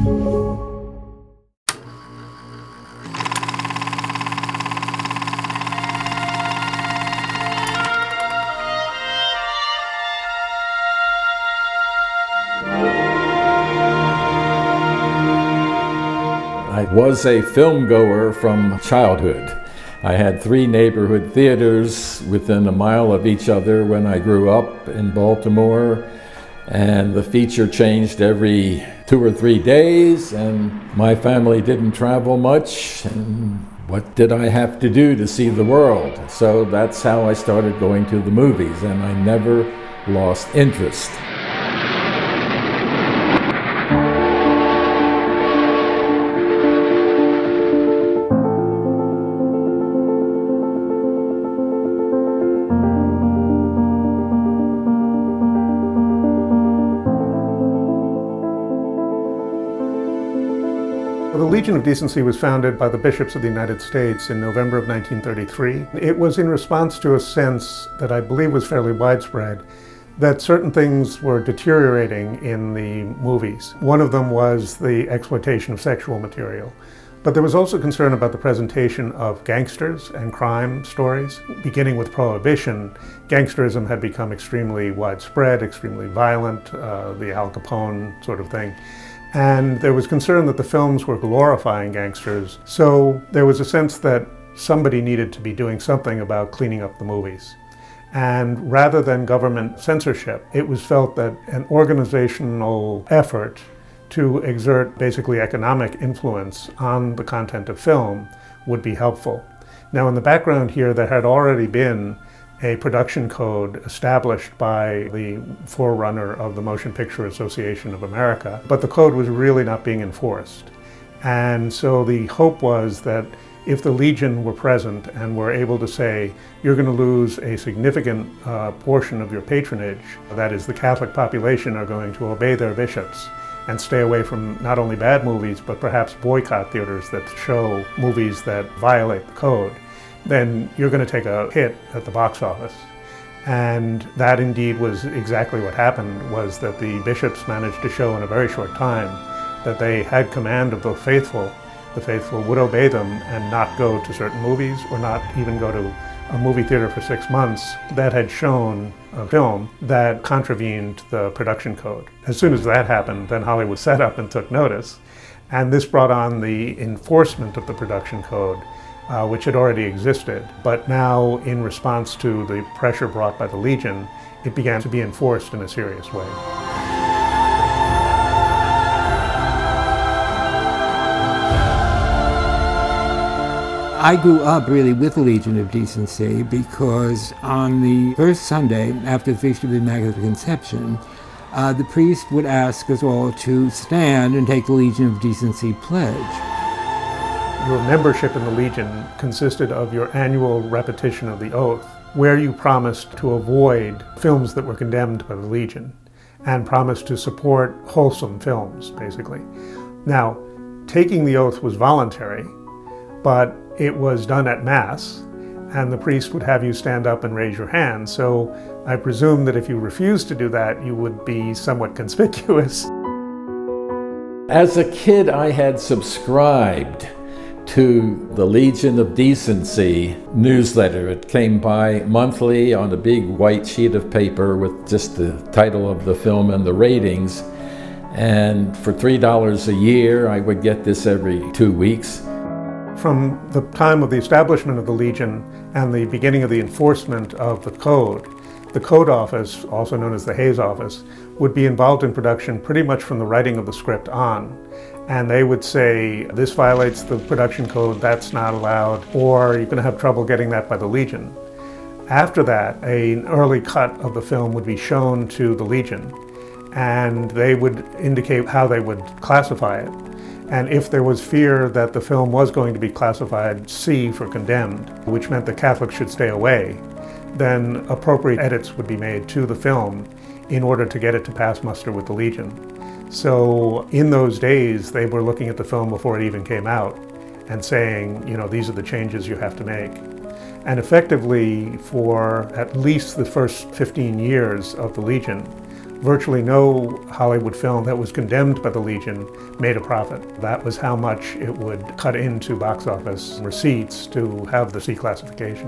I was a film goer from childhood. I had 3 neighborhood theaters within a mile of each other when I grew up in Baltimore, and the feature changed every 2 or 3 days, and my family didn't travel much, and what did I have to do to see the world? So that's how I started going to the movies, and I never lost interest. The Legion of Decency was founded by the bishops of the United States in November of 1933. It was in response to a sense that I believe was fairly widespread that certain things were deteriorating in the movies. One of them was the exploitation of sexual material. But there was also concern about the presentation of gangsters and crime stories. Beginning with Prohibition, gangsterism had become extremely widespread, extremely violent, the Al Capone sort of thing. And there was concern that the films were glorifying gangsters, so there was a sense that somebody needed to be doing something about cleaning up the movies. And rather than government censorship, it was felt that an organizational effort to exert basically economic influence on the content of film would be helpful. Now, in the background here, there had already been a production code established by the forerunner of the Motion Picture Association of America, but the code was really not being enforced. And so the hope was that if the Legion were present and were able to say, you're going to lose a significant portion of your patronage, that is, the Catholic population are going to obey their bishops and stay away from not only bad movies, but perhaps boycott theaters that show movies that violate the code, then you're going to take a hit at the box office. And that indeed was exactly what happened, was that the bishops managed to show in a very short time that they had command of the faithful. The faithful would obey them and not go to certain movies or not even go to a movie theater for 6 months that had shown a film that contravened the production code. As soon as that happened, then Hollywood sat up and took notice. And this brought on the enforcement of the production code, which had already existed. But now, in response to the pressure brought by the Legion, it began to be enforced in a serious way. I grew up really with the Legion of Decency because on the first Sunday after the Feast of the Immaculate Conception, the priest would ask us all to stand and take the Legion of Decency pledge. Your membership in the Legion consisted of your annual repetition of the oath, where you promised to avoid films that were condemned by the Legion and promised to support wholesome films, basically. Now, taking the oath was voluntary, but it was done at Mass, and the priest would have you stand up and raise your hand. So I presume that if you refused to do that, you would be somewhat conspicuous. As a kid, I had subscribed to the Legion of Decency newsletter. It came by monthly on a big white sheet of paper with just the title of the film and the ratings. And for $3 a year, I would get this every 2 weeks. From the time of the establishment of the Legion and the beginning of the enforcement of the Code Office, also known as the Hayes Office, would be involved in production pretty much from the writing of the script on. And they would say, this violates the production code, that's not allowed, or you're going to have trouble getting that by the Legion. After that, an early cut of the film would be shown to the Legion, and they would indicate how they would classify it. And if there was fear that the film was going to be classified C for condemned, which meant the Catholics should stay away, then appropriate edits would be made to the film in order to get it to pass muster with the Legion. So in those days, they were looking at the film before it even came out and saying, you know, these are the changes you have to make. And effectively, for at least the first 15 years of the Legion, Virtually no Hollywood film that was condemned by the Legion made a profit. That was how much it would cut into box office receipts to have the C classification.